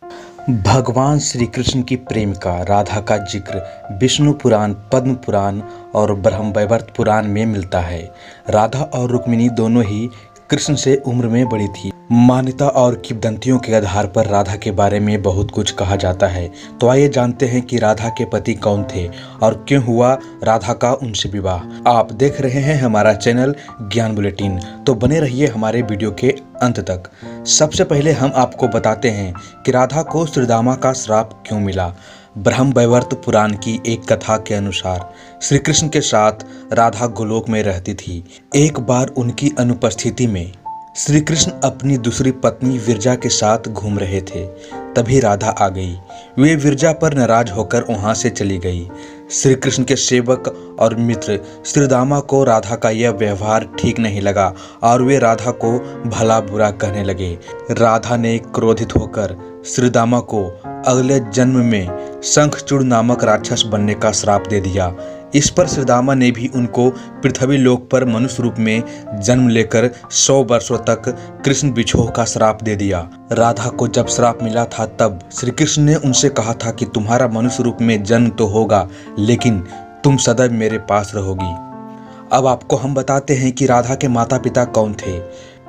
भगवान श्री कृष्ण की प्रेमिका राधा का जिक्र विष्णु पुराण, पद्म पुराण और ब्रह्मवैवर्त पुराण में मिलता है। राधा और रुक्मिणी दोनों ही कृष्ण से उम्र में बड़ी थी। मान्यता और किंवदंतियों के आधार पर राधा के बारे में बहुत कुछ कहा जाता है। तो आइए जानते हैं कि राधा के पति कौन थे और क्यों हुआ राधा का उनसे विवाह। आप देख रहे हैं हमारा चैनल ज्ञान बुलेटिन, तो बने रहिए हमारे वीडियो के अंत तक। सबसे पहले हम आपको बताते हैं कि राधा को श्रीदामा का श्राप क्यों मिला। ब्रह्मवैवर्त पुराण की एक कथा के अनुसार श्री कृष्ण के साथ राधा गोलोक में रहती थी। एक बार उनकी अनुपस्थिति में श्री कृष्ण अपनी दूसरी पत्नी विरजा के साथ घूम रहे थे। तभी राधा आ गई। वे विरजा पर नाराज होकर वहां से चली गई। श्री कृष्ण के सेवक और मित्र श्रीदामा को राधा का यह व्यवहार ठीक नहीं लगा और वे राधा को भला बुरा कहने लगे। राधा ने क्रोधित होकर श्रीदामा को अगले जन्म में शंखचूड़ नामक राक्षस बनने का श्राप दे दिया। इस पर श्रीदामा ने भी उनको पृथ्वी लोक पर मनुष्य रूप में जन्म लेकर 100 वर्षों तक कृष्ण विछोह का श्राप दे दिया। राधा को जब श्राप मिला था तब श्री कृष्ण ने उनसे कहा था कि तुम्हारा मनुष्य रूप में जन्म तो होगा, लेकिन तुम सदैव मेरे पास रहोगी। अब आपको हम बताते हैं कि राधा के माता पिता कौन थे।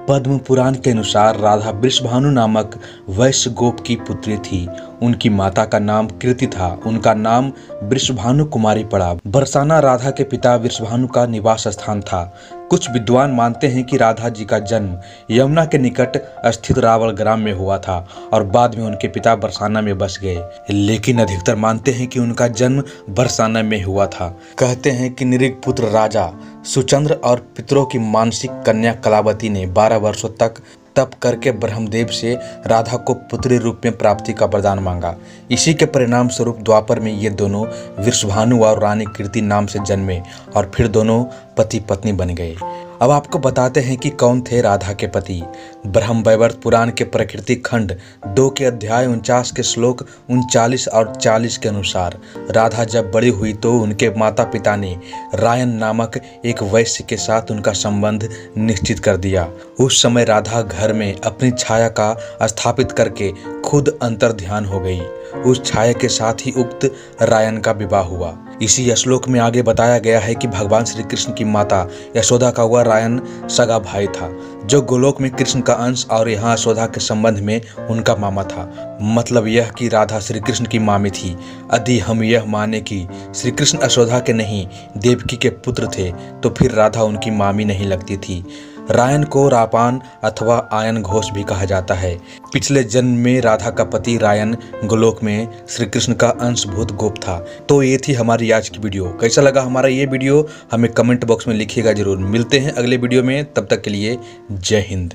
पद्म पुराण के अनुसार राधा वृषभानु नामक वैश्य गोप की पुत्री थी। उनकी माता का नाम कीर्ति था। उनका नाम वृषभानु कुमारी पड़ा। बरसाना राधा के पिता वृषभानु का निवास स्थान था। कुछ विद्वान मानते हैं कि राधा जी का जन्म यमुना के निकट स्थित रावल ग्राम में हुआ था और बाद में उनके पिता बरसाना में बस गए, लेकिन अधिकतर मानते हैं कि उनका जन्म बरसाना में हुआ था। कहते हैं कि निरीग पुत्र राजा सुचंद्र और पितरों की मानसिक कन्या कलावती ने 12 वर्षों तक तप करके ब्रह्मदेव से राधा को पुत्री रूप में प्राप्ति का वरदान मांगा। इसी के परिणाम स्वरूप द्वापर में ये दोनों वृषभानु और रानी कीर्ति नाम से जन्मे और फिर दोनों पति पत्नी बन गए। अब आपको बताते हैं कि कौन थे राधा के पति। ब्रह्मवैवर्त पुराण के प्रकृति खंड 2 के अध्याय 49 के श्लोक 39 और 40 के अनुसार राधा जब बड़ी हुई तो उनके माता पिता ने रायन नामक एक वैश्य के साथ उनका संबंध निश्चित कर दिया। उस समय राधा घर में अपनी छाया का स्थापित करके खुद अंतर ध्यान हो गई। उस छाया के साथ ही उक्त रायन का विवाह हुआ। इसी श्लोक में आगे बताया गया है कि भगवान श्री कृष्ण की माता यशोदा का वह रायन सगा भाई था, जो गोलोक में कृष्ण का अंश और यहाँ यशोदा के संबंध में उनका मामा था। मतलब यह कि राधा श्री कृष्ण की मामी थी। यदि हम यह माने कि श्री कृष्ण यशोदा के नहीं देवकी के पुत्र थे तो फिर राधा उनकी मामी नहीं लगती थी। रायन को रापान अथवा आयन घोष भी कहा जाता है। पिछले जन्म में राधा का पति रायन गोलोक में श्री कृष्ण का अंशभूत गोप था। तो ये थी हमारी आज की वीडियो। कैसा लगा हमारा ये वीडियो हमें कमेंट बॉक्स में लिखिएगा जरूर। मिलते हैं अगले वीडियो में, तब तक के लिए जय हिंद।